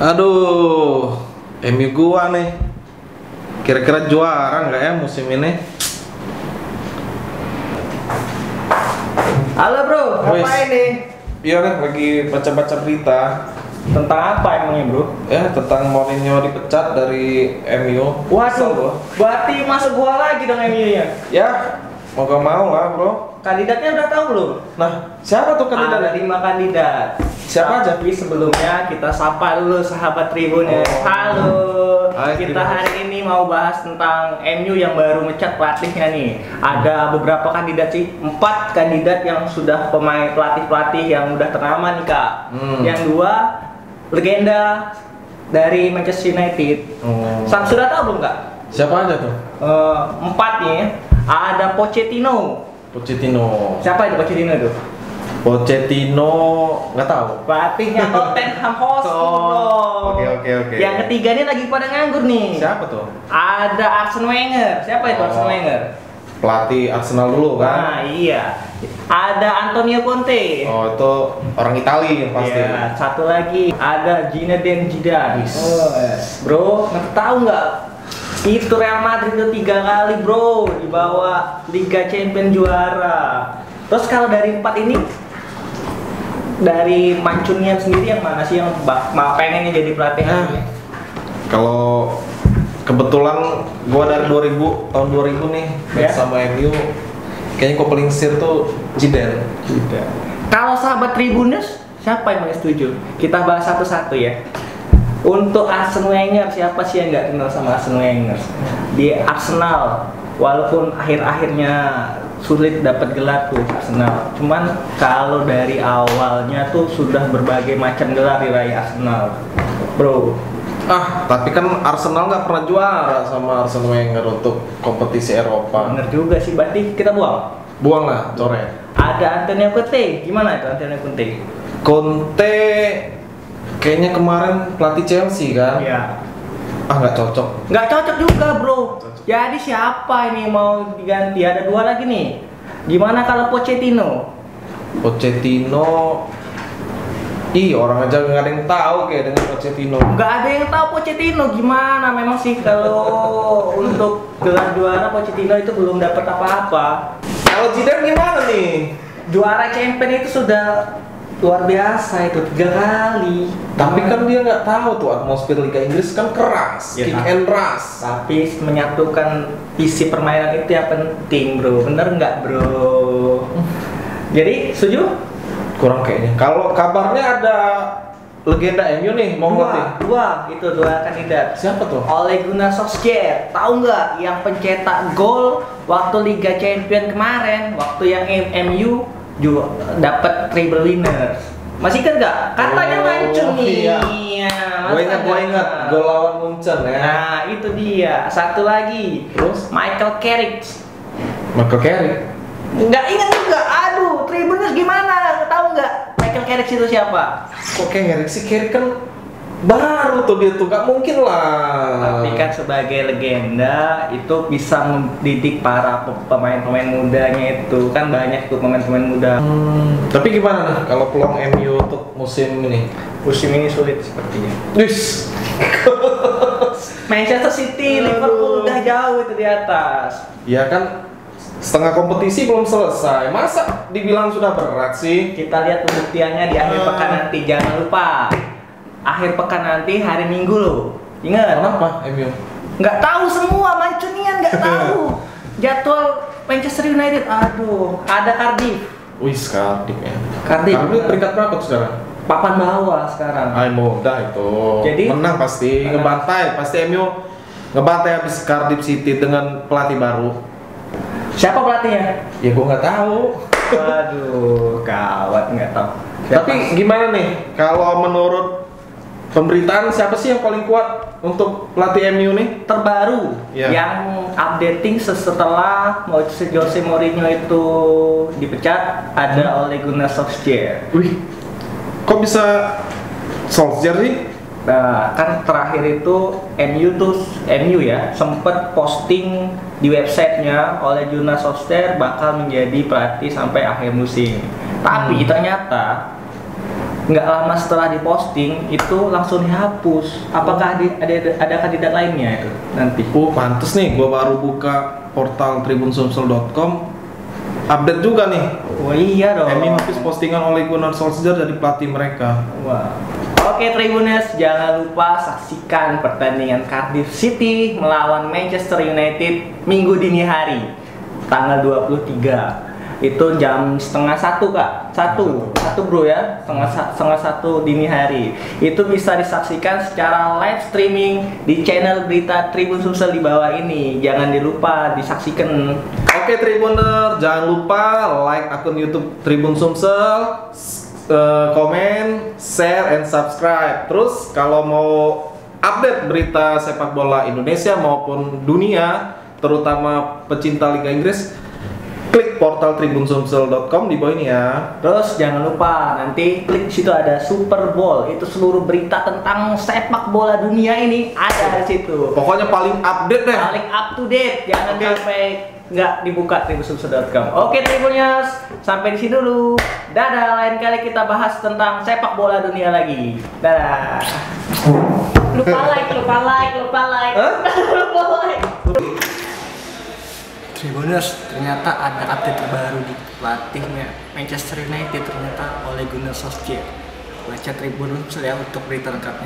Aduh, MU gua nih. Kira-kira juara nggak ya musim ini? Halo bro, ngapain nih? Iya nih, lagi baca-baca berita. Tentang apa emangnya bro? Ya, tentang Mourinho dipecat dari MU. Kesel Waduh, gua. berarti masuk gua lagi dong MU-nya. Ya, mau gak mau lah bro. Kandidatnya udah tahu belum? Nah, siapa tuh Ada kandidatnya? 5 kandidat. Siapa aja? Tapi sebelumnya kita sapa dulu sahabat Tribun ya. Oh. Halo. Hai, Kita Tribun. hari ini mau bahas tentang MU yang baru mecat pelatihnya nih. Ada beberapa kandidat sih, 4 kandidat yang sudah pemain pelatih yang udah ternama nih kak. Yang 2 legenda dari Manchester United. Oh. Sudah tahu belum kak? Siapa aja tuh? 4 nih. Ada Pochettino. Pochettino. Siapa itu Pochettino itu? Pochettino nggak tahu. Pelatihnya Tottenham Hotspur. Oh, oke. Yang ketiga ini lagi pada nganggur nih. Siapa tuh? Ada Arsene Wenger. Siapa itu Arsene Wenger? Pelatih Arsenal dulu kan? Nah, iya. Ada Antonio Conte. Oh, itu orang Itali yang pasti. Iya, satu lagi ada Zinedine Zidane. Wis. Bro, tahu nggak? Itu Real Madrid itu 3 kali bro dibawa Liga Champions juara. Terus kalau dari 4 ini, dari Mancunian sendiri yang mana sih yang pengennya jadi pelatih? Kalau kebetulan gua dari tahun 2000 nih Ya. sama MU, kayaknya gua paling setir tuh Zidane. Kalau sahabat Tribuners, siapa yang setuju? Kita bahas satu-satu ya. Untuk Arsene Wenger, siapa sih yang nggak kenal sama Arsene Wenger? Di Arsenal, walaupun akhir-akhirnya sulit dapat gelar tuh Arsenal. Cuman kalau dari awalnya tuh sudah berbagai macam gelar diraih Arsenal, bro. Tapi kan Arsenal nggak pernah juara sama Arsene Wenger untuk kompetisi Eropa. Bener juga sih, berarti kita buang. Buang lah, coret. Ada Antonio Conte, gimana itu Antonio Conte? Conte kayaknya kemarin pelatih Chelsea kan? Iya. Nggak cocok. Nggak cocok juga bro. Jadi siapa ini mau diganti? Ada 2 lagi nih. Gimana kalau Pochettino? Pochettino, orang aja nggak ada yang tahu kayak dengan Pochettino. Nggak ada yang tahu Pochettino gimana. Memang sih kalau untuk gelar juara Pochettino itu belum dapat apa-apa. Kalau Zidane gimana nih? Juara Champions itu sudah luar biasa itu 3 kali. Tapi kan dia nggak tahu tuh atmosfer Liga Inggris kan keras, Ya, kick kan. and rush. Tapi menyatukan visi permainan itu yang penting bro. Bener nggak bro? Jadi setuju? Kurang kayaknya. Kalau kabarnya ada legenda MU nih mau ngelatih. Dua kandidat. Siapa tuh? Ole Gunnar Solskjaer, tahu nggak yang pencetak gol waktu Liga Champions kemarin, waktu yang MU juga dapat treble winners. Masih kan nggak? Katanya Mancun nih. Iya. Gue masa ingat nggak? gol lawan Munchen ya. Nah itu dia. Satu lagi. Terus? Michael Carrick. Michael Carrick. Nggak ingat juga. Aduh, tribuners gimana? Tahu nggak? Michael Carrick itu siapa? Kok Carrick sih? Carrick kan baru tuh dia tuh, nggak mungkin lah. Tapi kan sebagai legenda itu bisa mendidik para pemain-pemain mudanya itu kan banyak tuh pemain-pemain muda. Tapi gimana nih kalau peluang MU untuk musim ini? Musim ini sulit sepertinya. Wis. Manchester City, Aduh. Liverpool udah jauh itu di atas. Ya kan setengah kompetisi belum selesai. Masa dibilang sudah berat sih? Kita lihat pembuktiannya di akhir pekan nanti. Jangan lupa. Akhir pekan nanti hari Minggu loh. Ingat? Kenapa MU? Nggak tahu semua, Mancunian nggak tahu. Jadwal Manchester United, aduh, ada Cardiff. Wis Cardiff ya. Cardiff. Cardiff peringkat berapa tuh sekarang? Papan bawah sekarang. Mudah itu. Jadi? Menang pasti, Menang. ngebantai. Pasti MU ngebantai habis Cardiff City dengan pelatih baru. Siapa pelatihnya? Ya gua nggak tahu. Waduh, gawat nggak tahu. Tapi gimana nih? Kalau menurut pemberitaan siapa sih yang paling kuat untuk pelatih MU nih? terbaru Ya. yang updating setelah Jose Mourinho itu dipecat ada Ole Gunnar Solskjaer. Wih, kok bisa Solskjaer sih? Nah, kan terakhir itu MU ya sempet posting di websitenya oleh Gunnar Solskjaer bakal menjadi pelatih sampai akhir musim. Tapi ternyata nggak lama setelah diposting itu langsung dihapus. Apakah ada kandidat lainnya itu nanti? Pantes nih, gua baru buka portal tribunsumsel.com, update juga nih. Oh iya dong. MU habis postingan Ole Gunnar Solskjaer dari pelatih mereka. Wah. Oke Tribuners, jangan lupa saksikan pertandingan Cardiff City melawan Manchester United minggu dini hari tanggal 23. Itu jam setengah satu kak, satu bro ya, setengah satu dini hari. Itu bisa disaksikan secara live streaming di channel berita Tribun Sumsel di bawah ini. Jangan dilupa disaksikan. Oke Tribuner, jangan lupa like akun YouTube Tribun Sumsel, komen, share, and subscribe. Terus kalau mau update berita sepak bola Indonesia maupun dunia, terutama pecinta Liga Inggris, klik portal tribunsumsel.com di bawah ini ya. Terus jangan lupa nanti klik di situ ada Super Bowl. Itu seluruh berita tentang sepak bola dunia ini ada di situ. Pokoknya paling update deh. Paling up to date. Jangan sampai nggak dibuka tribunsumsel.com. Oke Tribuners, sampai di sini dulu. Dadah. Lain kali kita bahas tentang sepak bola dunia lagi. Dadah. Lupa like. Hah? Lupa like. Tribuners, ternyata ada update terbaru di pelatihnya Manchester United, ternyata Ole Gunnar Solskjaer. Baca Tribuners ya untuk berita lengkapnya.